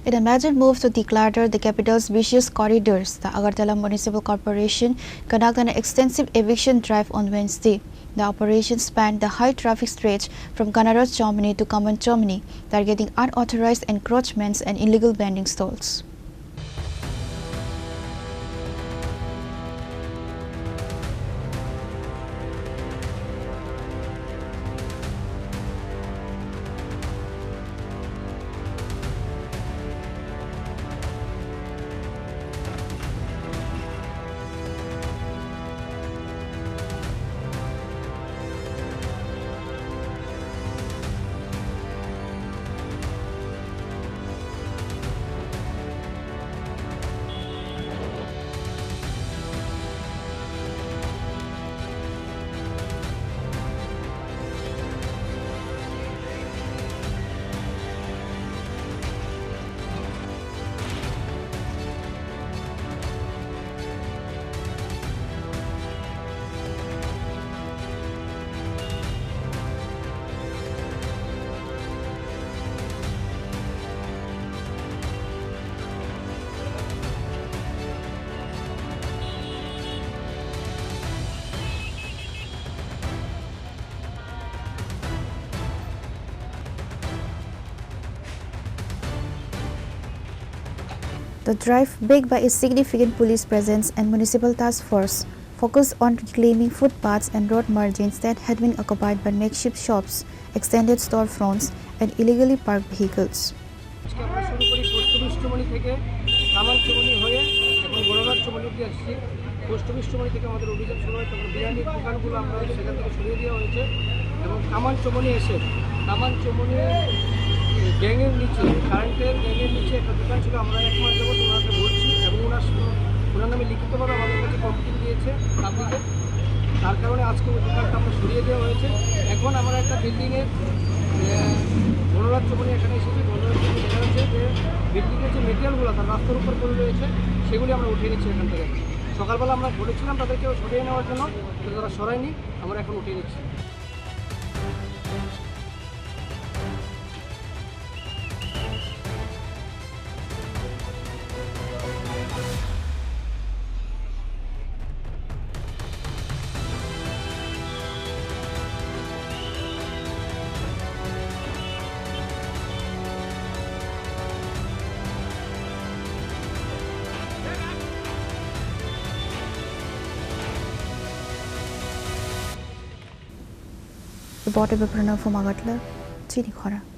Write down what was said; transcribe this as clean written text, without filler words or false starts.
In a major move to declutter the capital's busiest corridors, the Agartala Municipal Corporation conducted an extensive eviction drive on Wednesday. The operation spanned the high-traffic stretch from Ganaraj Chowmuhani to Kaman Chowmuhani, targeting unauthorized encroachments and illegal vending stalls. The drive, backed by a significant police presence and municipal task force, focused on reclaiming footpaths and road margins that had been occupied by makeshift shops, extended storefronts, and illegally parked vehicles. গ্যাংয়ের নিচে কারেন্টের গ্যাংয়ের নিচে একটা দোকান ছিল। আমরা এক মাস যাবত ওনাকে বলছি এবং ওনার নামে লিখিতভাবে আমাদের কাছে কমপ্লেন দিয়েছে পাবলিকে। তার কারণে আজকে ওই দোকানটা আমরা সরিয়ে দেওয়া হয়েছে। এখন আমরা একটা বিল্ডিংয়ের গণরাজ চৌমুহনি এখানে এসেছি। গণরাজ চৌমুহনি দেখা যাচ্ছে যে বিল্ডিংয়ের যে মেটেরিয়ালগুলো তার রাস্তার উপর পড়ে রয়েছে সেগুলি আমরা উঠিয়ে নিচ্ছি এখান থেকে। সকালবেলা আমরা বলেছিলাম তাদেরকে সরিয়ে নেওয়ার জন্য, কিন্তু তারা সরায়নি, আমরা এখন উঠিয়ে নিচ্ছি। Reported by Pranav from Agartala, Chini, Khorang.